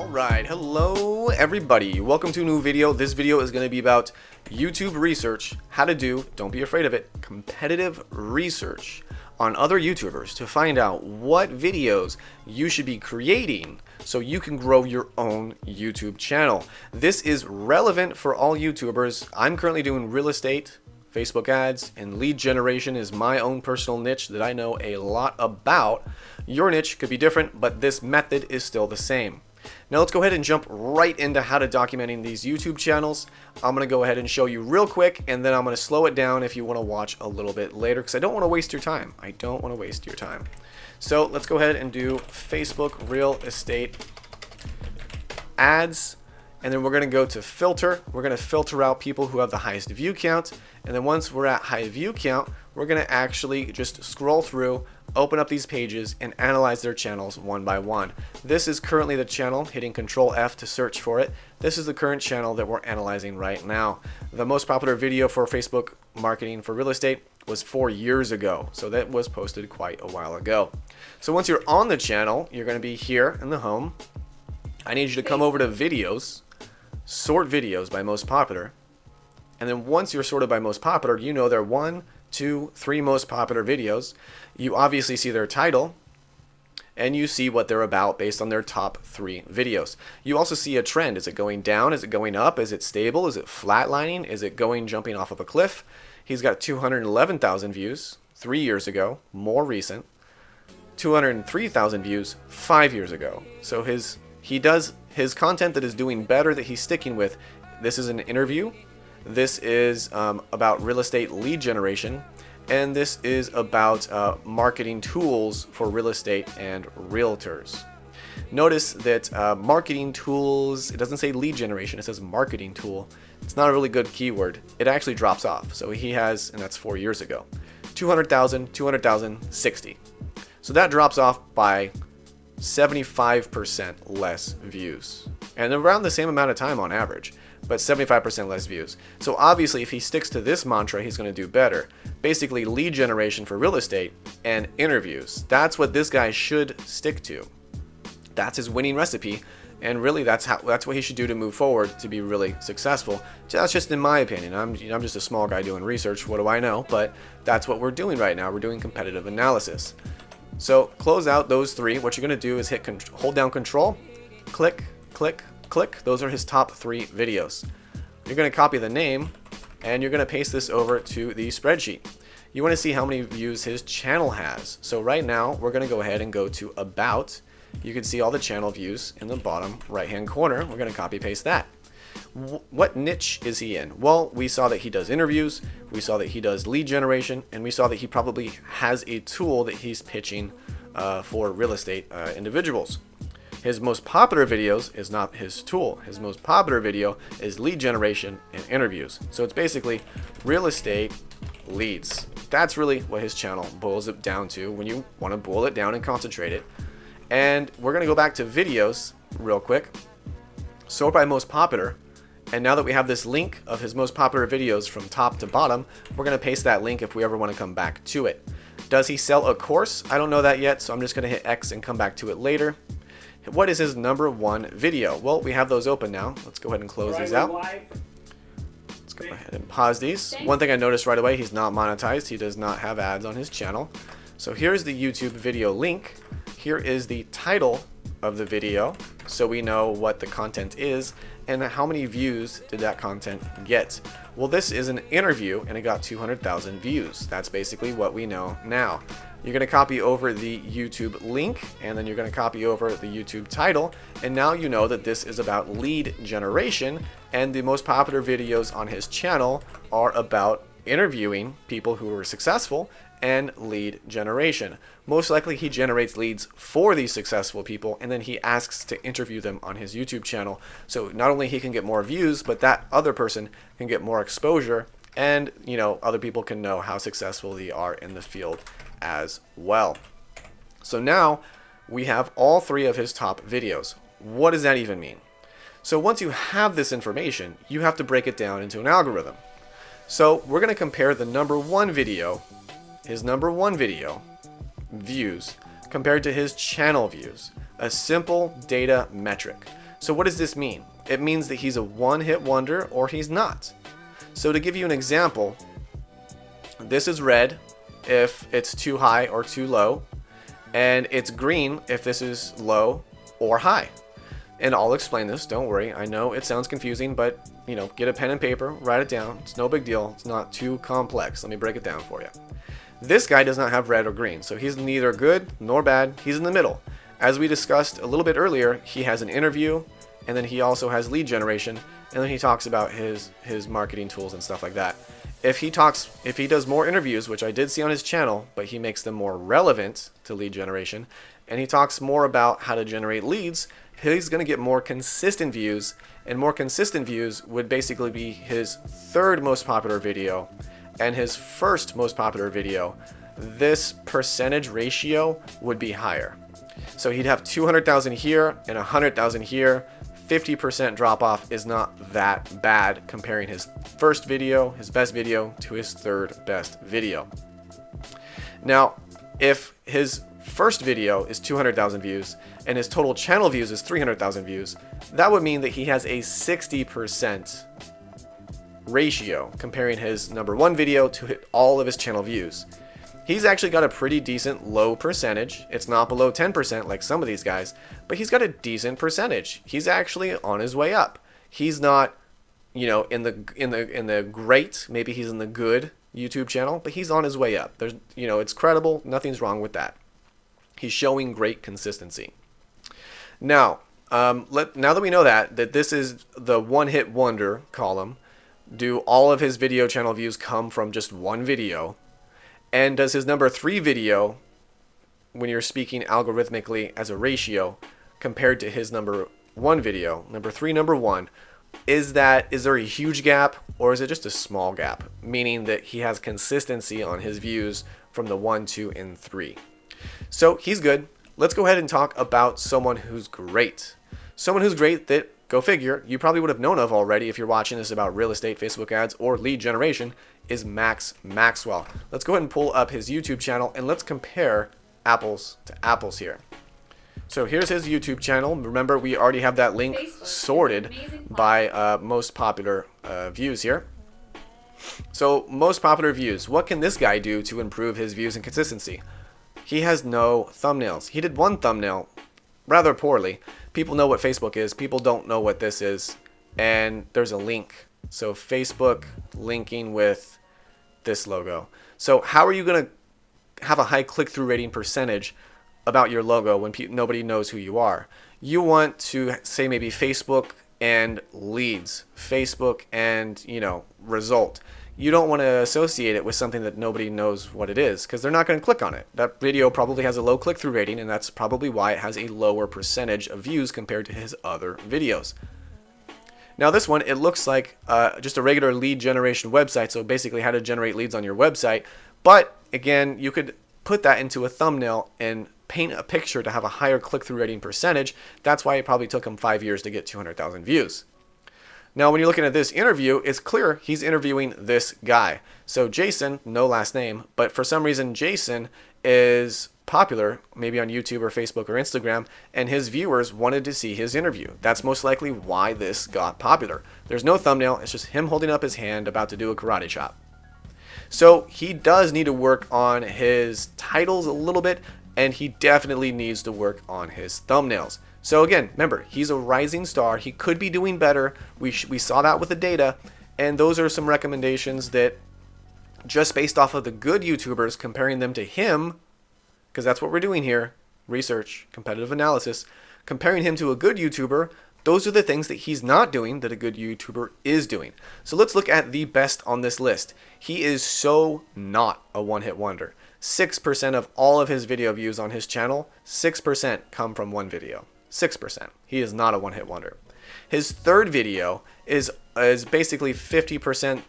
Alright, hello everybody. Welcome to a new video. This video is going to be about YouTube research, how to do, don't be afraid of it, competitive research on other YouTubers to find out what videos you should be creating so you can grow your own YouTube channel. This is relevant for all YouTubers. I'm currently doing real estate, Facebook ads, and lead generation is my own personal niche that I know a lot about. Your niche could be different, but this method is still the same. Now let's go ahead and jump right into how to documenting these YouTube channels. I'm going to go ahead and show you real quick, and then I'm going to slow it down if you want to watch a little bit later, because I don't want to waste your time. I don't want to waste your time. So let's go ahead and do Facebook real estate ads. And then we're going to go to filter. We're going to filter out people who have the highest view count. And then once we're at high view count, we're going to actually just scroll through, open up these pages, and analyze their channels one by one. This is currently the channel, hitting Control F to search for it. This is the current channel that we're analyzing right now. The most popular video for Facebook marketing for real estate was 4 years ago. So that was posted quite a while ago. So once you're on the channel, you're going to be here in the home. I need you to come over to videos, sort videos by most popular, and then once you're sorted by most popular, you know their 1, 2, 3 most popular videos. You obviously see their title, and you see what they're about based on their top 3 videos. You also see a trend. Is it going down? Is it going up? Is it stable? Is it flatlining? Is it jumping off of a cliff? He's got 211,000 views 3 years ago, more recent. 203,000 views 5 years ago. So his content that is doing better, that he's sticking with. This is an interview. This is about real estate lead generation. And this is about marketing tools for real estate and realtors. Notice that marketing tools, it doesn't say lead generation, it says marketing tool. It's not a really good keyword. It actually drops off. So he has, and that's 4 years ago, 200,000, 200,000, 60. So that drops off by 75% less views, and around the same amount of time on average, but 75% less views. So obviously if he sticks to this mantra, he's going to do better. Basically lead generation for real estate and interviews. That's what this guy should stick to. That's his winning recipe, and really that's what he should do to move forward to be really successful. That's just in my opinion. I'm just a small guy doing research. What do I know? But that's what we're doing right now. We're doing competitive analysis. So close out those 3. What you're going to do is hold down Control, click, click, click. Those are his top 3 videos. You're going to copy the name, and you're going to paste this over to the spreadsheet. You want to see how many views his channel has. So right now, we're going to go ahead and go to About. You can see all the channel views in the bottom right-hand corner. We're going to copy paste that. What niche is he in? Well, we saw that he does interviews, we saw that he does lead generation, and we saw that he probably has a tool that he's pitching for real estate individuals. His most popular videos is not his tool. His most popular video is lead generation and interviews. So it's basically real estate leads. That's really what his channel boils it down to when you want to boil it down and concentrate it. And we're going to go back to videos real quick. Sort by most popular. And now that we have this link of his most popular videos from top to bottom, we're going to paste that link if we ever want to come back to it. Does he sell a course? I don't know that yet, so I'm just going to hit X and come back to it later. What is his number 1 video? Well, we have those open now. Let's go ahead and close these out. Let's go ahead and pause these. One thing I noticed right away, he's not monetized. He does not have ads on his channel. So here's the YouTube video link. Here is the title of the video, so we know what the content is and how many views did that content get. Well, this is an interview and it got 200,000 views. That's basically what we know now. You're going to copy over the YouTube link, and then you're going to copy over the YouTube title, and now you know that this is about lead generation, and the most popular videos on his channel are about interviewing people who were successful and lead generation. Most likely he generates leads for these successful people, and then he asks to interview them on his YouTube channel. So not only he can get more views, but that other person can get more exposure, and other people can know how successful they are in the field as well. So now we have all 3 of his top videos. What does that even mean? So once you have this information, you have to break it down into an algorithm. So we're going to compare the number 1 video, his number 1 video views, compared to his channel views. A simple data metric. So what does this mean? It means that he's a one-hit wonder or he's not. So to give you an example, this is red if it's too high or too low, and it's green if this is low or high. And I'll explain this, don't worry. I know it sounds confusing, but get a pen and paper, write it down. It's no big deal. It's not too complex. Let me break it down for you. This guy does not have red or green, so he's neither good nor bad. He's in the middle. As we discussed a little bit earlier, he has an interview, and then he also has lead generation, and then he talks about his marketing tools and stuff like that. If he does more interviews, which I did see on his channel, but he makes them more relevant to lead generation, and he talks more about how to generate leads, he's going to get more consistent views, and more consistent views would basically be his third most popular video and his first most popular video. This percentage ratio would be higher. So he'd have 200,000 here and 100,000 here. 50% drop off is not that bad comparing his first video, his best video, to his third best video. Now, if his first video is 200,000 views and his total channel views is 300,000 views, that would mean that he has a 60% ratio comparing his number one video to all of his channel views. He's actually got a pretty decent low percentage. It's not below 10% like some of these guys, but he's got a decent percentage. He's actually on his way up. He's not, in the great, maybe he's in the good YouTube channel, but he's on his way up. There's, it's credible. Nothing's wrong with that. He's showing great consistency. Now, now that we know that this is the one-hit wonder column, do all of his video channel views come from just one video? And does his number 3 video, when you're speaking algorithmically as a ratio, compared to his number 1 video, number 3, number 1, is there a huge gap or is it just a small gap? Meaning that he has consistency on his views from the 1, 2, and 3. So he's good. Let's go ahead and talk about someone who's great. Someone who's great that, go figure, you probably would have known of already if you're watching this about real estate, Facebook ads, or lead generation, is Maxwell. Let's go ahead and pull up his YouTube channel and let's compare apples to apples here. So here's his YouTube channel. Remember, we already have that link sorted by most popular views here. So most popular views. What can this guy do to improve his views and consistency? He has no thumbnails. He did one thumbnail rather poorly. People know what Facebook is. People don't know what this is. And there's a link. So Facebook linking with this logo. So how are you going to have a high click-through rating percentage about your logo when nobody knows who you are? You want to say maybe Facebook and leads, Facebook and, result. You don't want to associate it with something that nobody knows what it is because they're not going to click on it. That video probably has a low click-through rating, and that's probably why it has a lower percentage of views compared to his other videos. Now this one, it looks like just a regular lead generation website, so basically how to generate leads on your website. But again, you could put that into a thumbnail and paint a picture to have a higher click-through rating percentage. That's why it probably took him 5 years to get 200,000 views. Now when you're looking at this interview, it's clear he's interviewing this guy. So Jason, no last name, but for some reason Jason is popular, maybe on YouTube or Facebook or Instagram, and his viewers wanted to see his interview. That's most likely why this got popular. There's no thumbnail, it's just him holding up his hand about to do a karate chop. So he does need to work on his titles a little bit, and he definitely needs to work on his thumbnails. So again, remember, he's a rising star. He could be doing better. We saw that with the data, and those are some recommendations that just based off of the good YouTubers, comparing them to him, because that's what we're doing here, research, competitive analysis, comparing him to a good YouTuber, those are the things that he's not doing that a good YouTuber is doing. So let's look at the best on this list. He is so not a one-hit wonder. 6% of all of his video views on his channel, 6% come from one video. 6%. He is not a one-hit wonder. His third video is basically 50%,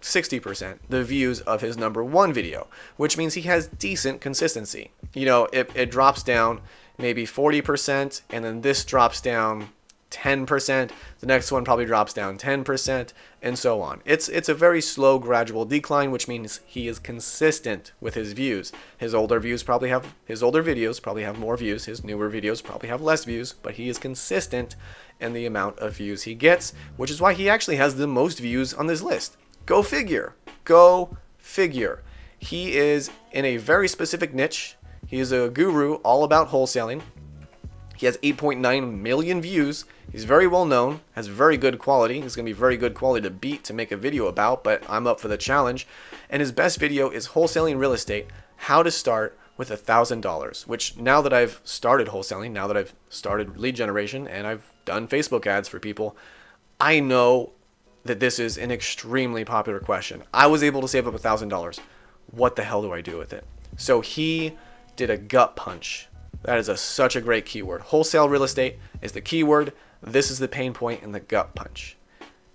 60% the views of his number one video, which means he has decent consistency. It drops down maybe 40%, and then this drops down 10%. The next one probably drops down 10%, and so on. It's a very slow, gradual decline, which means he is consistent with his views. His older videos probably have more views. His newer videos probably have less views, but he is consistent in the amount of views he gets, which is why he actually has the most views on this list. Go figure. Go figure. He is in a very specific niche. He is a guru all about wholesaling. He has 8.9 million views. He's very well known, has very good quality. He's going to be very good quality to beat to make a video about, but I'm up for the challenge. And his best video is Wholesaling Real Estate, How to Start with $1,000, which now that I've started wholesaling, now that I've started lead generation, and I've done Facebook ads for people, I know that this is an extremely popular question. I was able to save up $1,000. What the hell do I do with it? So he did a gut punch. That is such a great keyword. Wholesale real estate is the keyword. This is the pain point in the gut punch.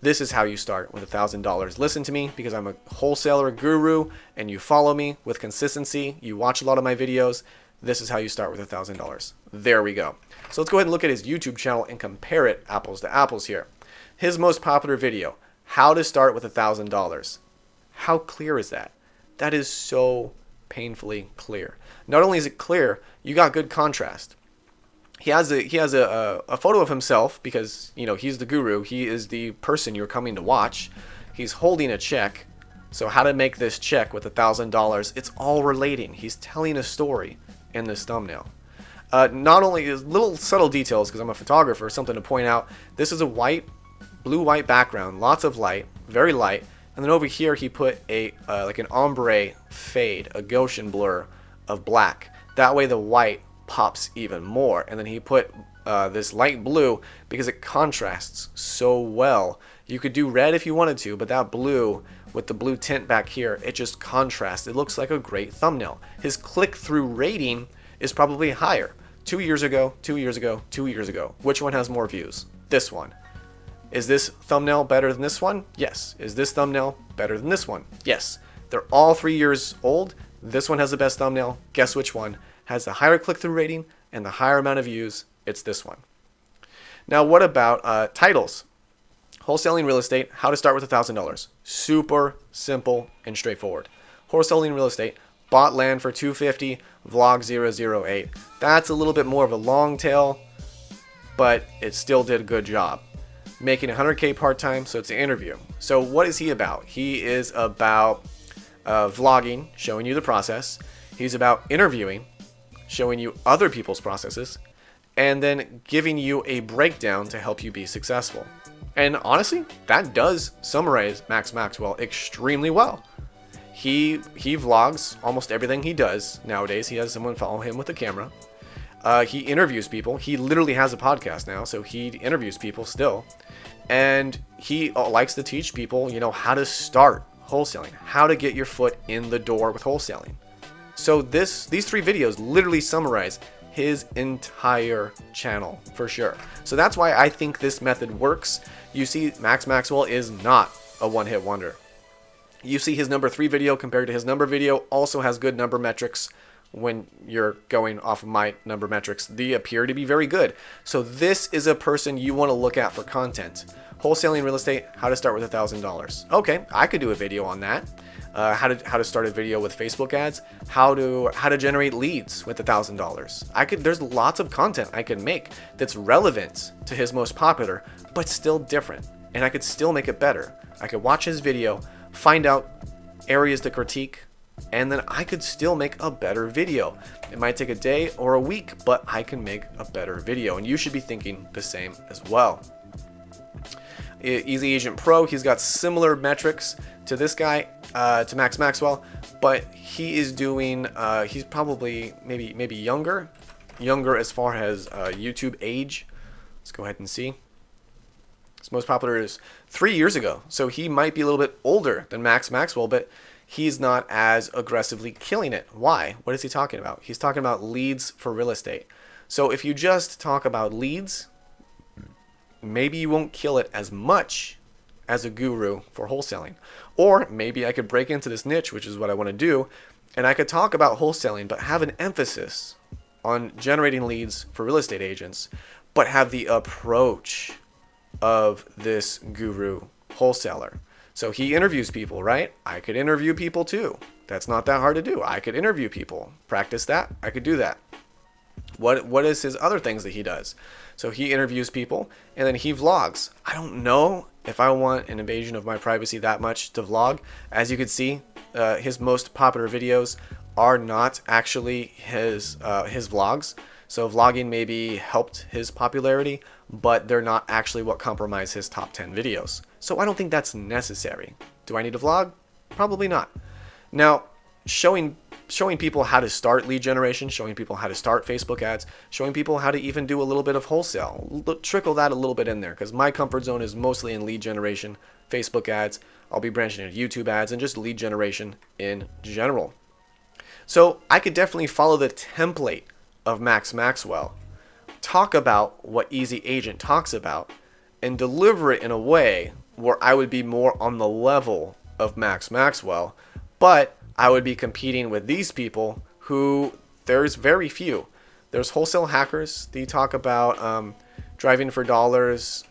This is how you start with $1,000. Listen to me, because I'm a wholesaler guru and you follow me with consistency. You watch a lot of my videos. This is how you start with $1,000. There we go. So let's go ahead and look at his YouTube channel and compare it apples to apples here. His most popular video, How to Start with $1,000. How clear is that? That is so painfully clear. Not only is it clear, you got good contrast. He has a photo of himself because, you know, he's the guru. He is the person you're coming to watch. He's holding a check. So how to make this check with $1,000, it's all relating. He's telling a story in this thumbnail. Not only is little subtle details, because I'm a photographer, something to point out. This is a blue-white background, lots of light, very light. And then over here he put a like an ombre fade, a Gaussian blur of black. That way the white pops even more. And then he put this light blue because it contrasts so well. You could do red if you wanted to, but that blue with the blue tint back here, it just contrasts. It looks like a great thumbnail. His click-through rating is probably higher. 2 years ago, 2 years ago, 2 years ago. Which one has more views? This one. Is this thumbnail better than this one? Yes. Is this thumbnail better than this one? Yes. They're all 3 years old. This one has the best thumbnail. Guess which one has the higher click-through rating and the higher amount of views? It's this one. Now, what about titles? Wholesaling Real Estate, How to Start with $1,000. Super simple and straightforward. Wholesaling Real Estate, Bought Land for $250, Vlog 008. That's a little bit more of a long tail, but it still did a good job. Making 100K part-time, so it's an interview. So what is he about? He is about vlogging, showing you the process. He's about interviewing, showing you other people's processes, and then giving you a breakdown to help you be successful. And honestly, that does summarize Max Maxwell extremely well. He vlogs almost everything he does nowadays. He has someone follow him with a camera. He interviews people. He literally has a podcast now, so he interviews people still. And he likes to teach people, you know, how to start wholesaling, how to get your foot in the door with wholesaling. So these 3 videos literally summarize his entire channel for sure. So that's why I think this method works. You see, Max Maxwell is not a one-hit wonder. You see his number 3 video compared to his number video also has good number metrics. When you're going off of my number metrics, they appear to be very good. So this is a person you want to look at for content. Wholesaling Real Estate, How to Start with $1,000. Okay, I could do a video on that. How to start a video with Facebook ads. How to generate leads with $1,000. There's lots of content I could make that's relevant to his most popular, but still different. And I could still make it better. I could watch his video, find out areas to critique, and then I could still make a better video. It might take a day or a week, but I can make a better video, and you should be thinking the same as well. Easy Agent Pro, he's got similar metrics to this guy, to Max Maxwell, but he is doing, he's probably maybe younger as far as YouTube age. Let's go ahead and see. His most popular is 3 years ago, so he might be a little bit older than Max Maxwell, but he's not as aggressively killing it. Why? What is he talking about? He's talking about leads for real estate. So if you just talk about leads, maybe you won't kill it as much as a guru for wholesaling. Or maybe I could break into this niche, which is what I want to do, and I could talk about wholesaling, but have an emphasis on generating leads for real estate agents, but have the approach of this guru wholesaler. So he interviews people, right? I could interview people too. That's not that hard to do. I could interview people. Practice that. I could do that. What is his other things that he does? So he interviews people and then he vlogs. I don't know if I want an invasion of my privacy that much to vlog. As you can see, his most popular videos are not actually his vlogs. So vlogging maybe helped his popularity, but they're not actually what compromise his top 10 videos. So I don't think that's necessary. Do I need to vlog? Probably not. Now, showing people how to start lead generation, showing people how to start Facebook ads, showing people how to even do a little bit of wholesale. Trickle that a little bit in there, because my comfort zone is mostly in lead generation, Facebook ads. I'll be branching into YouTube ads and just lead generation in general. So I could definitely follow the template of Maxwell, talk about what Easy Agent talks about, and deliver it in a way where I would be more on the level of Maxwell, but I would be competing with these people who there's very few. There's wholesale hackers. They talk about driving for dollars.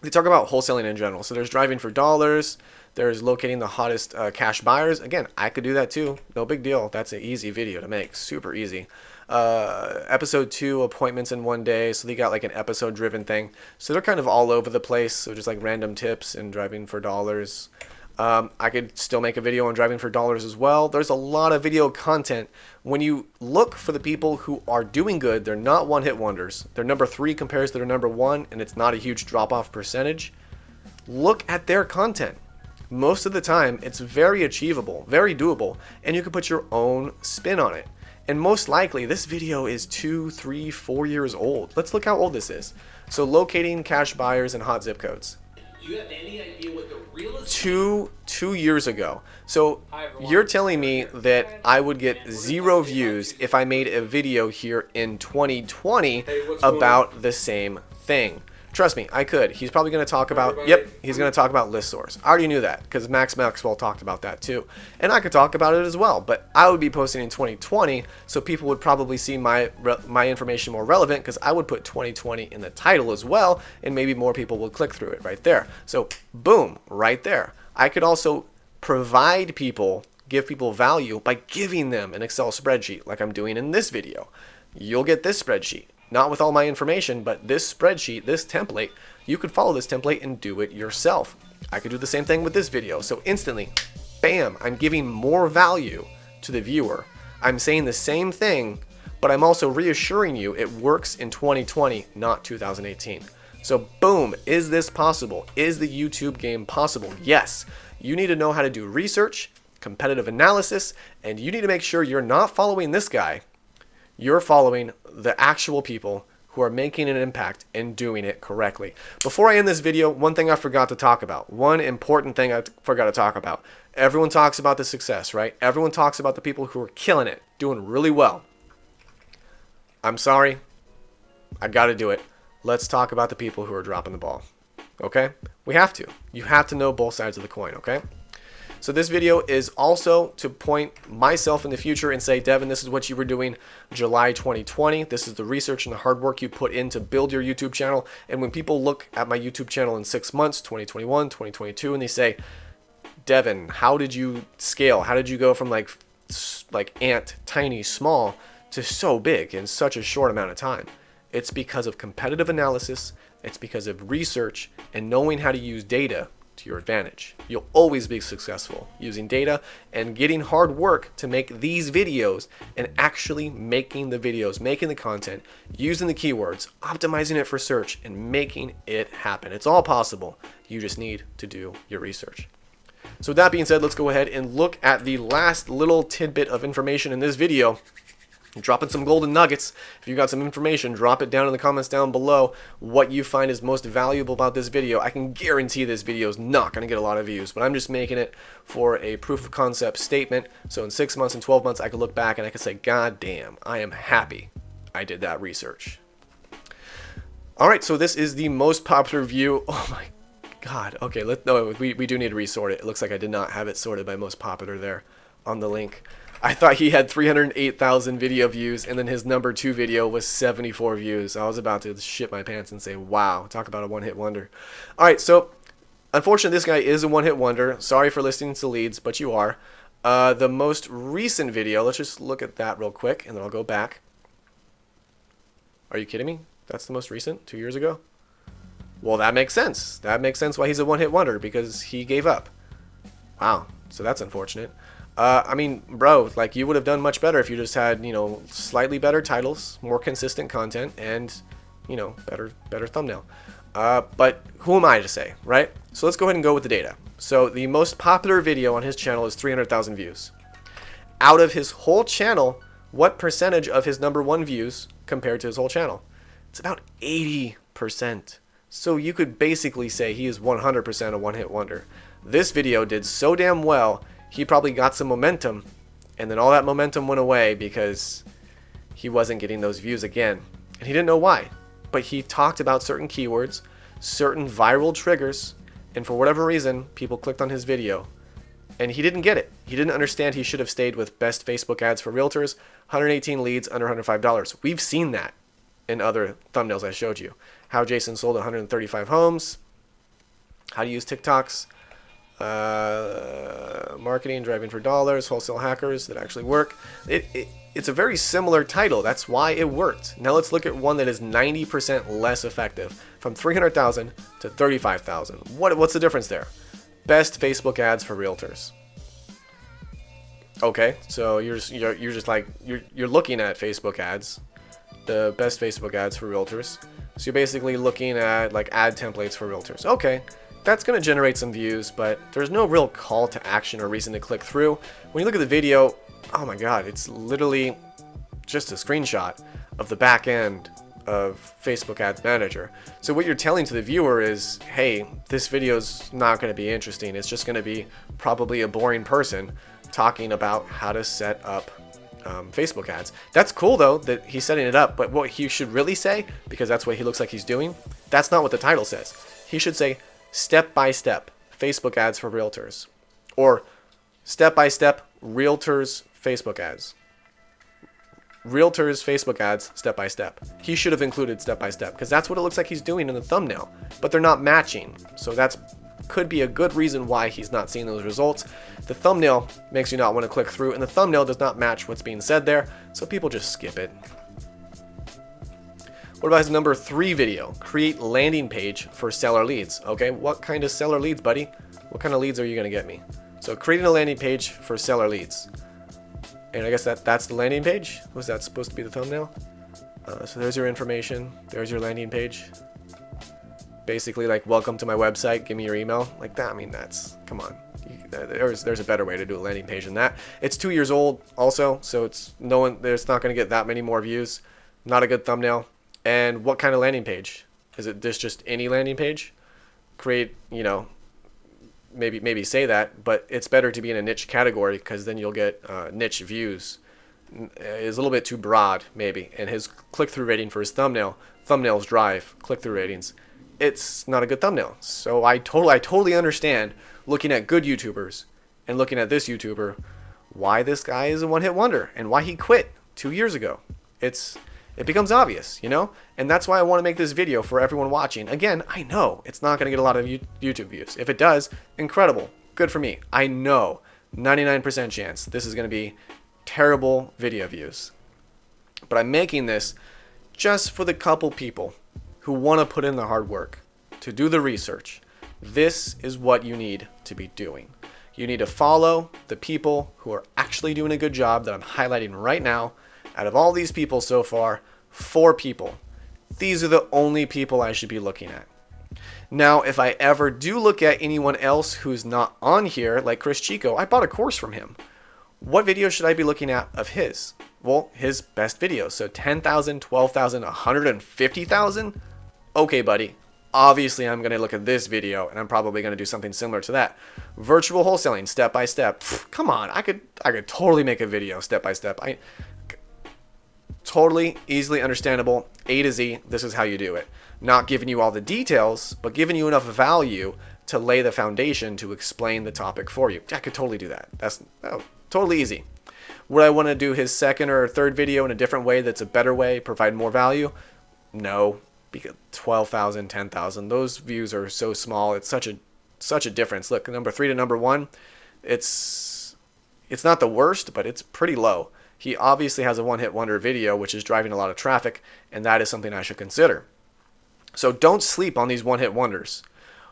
They talk about wholesaling in general. So there's driving for dollars. There's locating the hottest cash buyers. Again, I could do that too. No big deal. That's an easy video to make. Super easy. Episode 2, appointments in one day. So they got like an episode driven thing. So they're kind of all over the place. So just like random tips and driving for dollars. I could still make a video on driving for dollars as well. There's a lot of video content. When you look for the people who are doing good, they're not one-hit wonders. Their number 3 compares to their number 1, and it's not a huge drop-off percentage. Look at their content. Most of the time, it's very achievable, very doable, and you can put your own spin on it. And most likely, this video is 2, 3, 4 years old. Let's look how old this is. So locating cash buyers and hot zip codes. Do you have any idea what the real estate... Two years ago. So you're telling me that I would get 0 views if I made a video here in 2020 about the same thing. Trust me, I could. He's probably going to talk about, he's going to talk about list source. I already knew that because Maxwell talked about that too. And I could talk about it as well, but I would be posting in 2020, so people would probably see my information more relevant because I would put 2020 in the title as well, and maybe more people will click through it right there. So boom, right there. I could also provide people, give people value by giving them an Excel spreadsheet like I'm doing in this video. You'll get this spreadsheet. Not with all my information, but this spreadsheet, this template, you could follow this template and do it yourself. I could do the same thing with this video. So instantly, bam, I'm giving more value to the viewer. I'm saying the same thing, but I'm also reassuring you it works in 2020, not 2018. So boom, is this possible? Is the YouTube game possible? Yes. You need to know how to do research, competitive analysis, and you need to make sure you're not following this guy. You're following the actual people who are making an impact and doing it correctly. Before I end this video, one thing I forgot to talk about. One important thing I forgot to talk about. Everyone talks about the success, right? Everyone talks about the people who are killing it, doing really well. I'm sorry. I got to do it. Let's talk about the people who are dropping the ball. Okay? We have to. You have to know both sides of the coin, okay? So this video is also to point myself in the future and say, Devin, this is what you were doing July 2020. This is the research and the hard work you put in to build your YouTube channel. And when people look at my YouTube channel in 6 months, 2021, 2022, and they say, Devin, how did you scale? How did you go from like ant, tiny, small to so big in such a short amount of time? It's because of competitive analysis. It's because of research and knowing how to use data to your advantage. You'll always be successful using data and getting hard work to make these videos and actually making the videos, making the content, using the keywords, optimizing it for search, and making it happen. It's all possible. You just need to do your research. So with that being said, let's go ahead and look at the last little tidbit of information in this video. Dropping some golden nuggets. If you got some information, drop it down in the comments down below what you find is most valuable about this video. I can guarantee this video is not going to get a lot of views, but I'm just making it for a proof of concept statement. So in 6 months and 12 months, I could look back and I could say, God damn, I am happy I did that research. All right, so this is the most popular view. Oh my God. Okay, we do need to resort it. It looks like I did not have it sorted by most popular there on the link. I thought he had 308,000 video views, and then his number 2 video was 74 views. I was about to shit my pants and say, wow, talk about a one-hit wonder. All right, so unfortunately, this guy is a one-hit wonder. Sorry for listening to leads, but you are. The most recent video, let's just look at that real quick, and then I'll go back. Are you kidding me? That's the most recent, 2 years ago? Well, that makes sense. That makes sense why he's a one-hit wonder, because he gave up. Wow, so that's unfortunate. I mean, bro, like, you would have done much better if you just had, you know, slightly better titles, more consistent content, and, you know, better thumbnail. But who am I to say, right? So let's go ahead and go with the data. So the most popular video on his channel is 300,000 views. Out of his whole channel, what percentage of his number 1 views compared to his whole channel? It's about 80%. So you could basically say he is 100% a one-hit wonder. This video did so damn well, he probably got some momentum, and then all that momentum went away because he wasn't getting those views again. And he didn't know why. But he talked about certain keywords, certain viral triggers, and for whatever reason, people clicked on his video. And he didn't get it. He didn't understand he should have stayed with best Facebook ads for realtors, 118 leads under $105. We've seen that in other thumbnails I showed you. How Jason sold 135 homes, how to use TikToks, marketing, driving for dollars, wholesale hackers that actually work. It's a very similar title. That's why it worked. Now let's look at one that is 90% less effective, from 300,000 to 35,000. What's the difference there? Best Facebook ads for realtors. Okay, so you're looking at Facebook ads, the best Facebook ads for realtors. So you're basically looking at like ad templates for realtors. Okay, that's going to generate some views, but there's no real call to action or reason to click through. When you look at the video, oh my god, it's literally just a screenshot of the back end of Facebook Ads Manager. So what you're telling to the viewer is, hey, this video's not going to be interesting. It's just going to be probably a boring person talking about how to set up Facebook ads. That's cool though that he's setting it up, but what he should really say, because that's what he looks like he's doing, that's not what the title says. He should say step-by-step Facebook ads for realtors, or step-by-step realtors Facebook ads. Realtors Facebook ads step-by-step. He should have included step-by-step because that's what it looks like he's doing in the thumbnail, but they're not matching. So that's could be a good reason why he's not seeing those results. The thumbnail makes you not want to click through, and the thumbnail does not match what's being said there, so people just skip it. What about his number 3 video? Create landing page for seller leads. Okay, what kind of seller leads, buddy? What kind of leads are you going to get me? So creating a landing page for seller leads. And I guess that's the landing page? Was that supposed to be the thumbnail? So there's your information. There's your landing page. Basically like, welcome to my website, give me your email. Like that, I mean, that's, come on. There's a better way to do a landing page than that. It's 2 years old also, so it's there's not going to get that many more views. Not a good thumbnail. And what kind of landing page? Is it just any landing page? Create, you know, maybe say that, but it's better to be in a niche category because then you'll get niche views. It's a little bit too broad, maybe. And his click-through rating for his thumbnails drive click-through ratings. It's not a good thumbnail. So I totally understand looking at good YouTubers and looking at this YouTuber, why this guy is a one-hit wonder and why he quit 2 years ago. It becomes obvious, you know? And that's why I want to make this video for everyone watching. Again, I know it's not going to get a lot of YouTube views. If it does, incredible. Good for me. I know 99% chance this is going to be terrible video views. But I'm making this just for the couple people who want to put in the hard work to do the research. This is what you need to be doing. You need to follow the people who are actually doing a good job that I'm highlighting right now. Out of all these people so far, 4 people. These are the only people I should be looking at. Now, if I ever do look at anyone else who's not on here, like Chris Chico, I bought a course from him. What video should I be looking at of his? Well, his best videos. So 10,000, 12,000, 150,000? Okay, buddy. Obviously, I'm going to look at this video, and I'm probably going to do something similar to that. Virtual wholesaling, step by step. Come on, I could totally make a video step by step. Totally easily understandable, A to Z. This is how you do it. Not giving you all the details, but giving you enough value to lay the foundation to explain the topic for you. I could totally do that. That's totally easy. Would I want to do his second or third video in a different way that's a better way, provide more value? No, because 12,000, 10,000, those views are so small. It's such a difference. Look, number 3 to number 1, it's not the worst, but it's pretty low. He obviously has a one-hit wonder video, which is driving a lot of traffic, and that is something I should consider. So don't sleep on these one-hit wonders.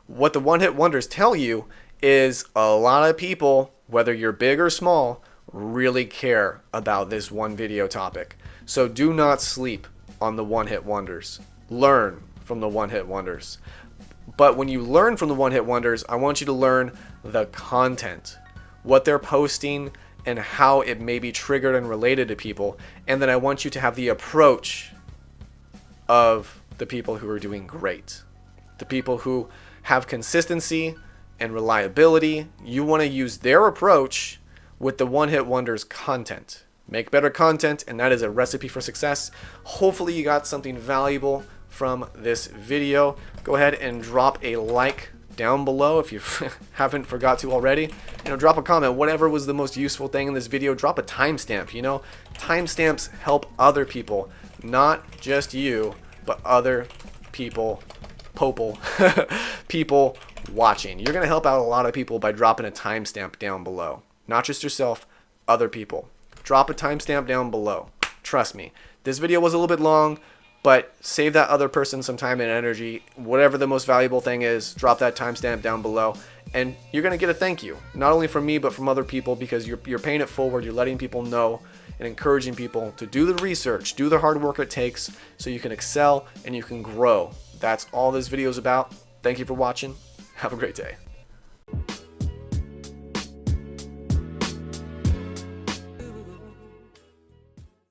What the one-hit wonders tell you is a lot of people, whether you're big or small, really care about this one video topic. So do not sleep on the one-hit wonders. Learn from the one-hit wonders. But when you learn from the one-hit wonders, I want you to learn the content, what they're posting, and how it may be triggered and related to people. And then I want you to have the approach of the people who are doing great, the people who have consistency and reliability. You want to use their approach with the one-hit wonders content. Make better content, and that is a recipe for success. Hopefully you got something valuable from this video. Go ahead and drop a like down below if you haven't forgot to already. Drop a comment, whatever was the most useful thing in this video. Drop a timestamp. Timestamps help other people, not just you, but other people people watching. You're going to help out a lot of people by dropping a timestamp down below. Not just yourself, other people. Drop a timestamp down below. Trust me. This video was a little bit long, but save that other person some time and energy. Whatever the most valuable thing is, drop that timestamp down below, and you're going to get a thank you. Not only from me, but from other people, because you're paying it forward. You're letting people know and encouraging people to do the research, do the hard work it takes so you can excel and you can grow. That's all this video is about. Thank you for watching. Have a great day.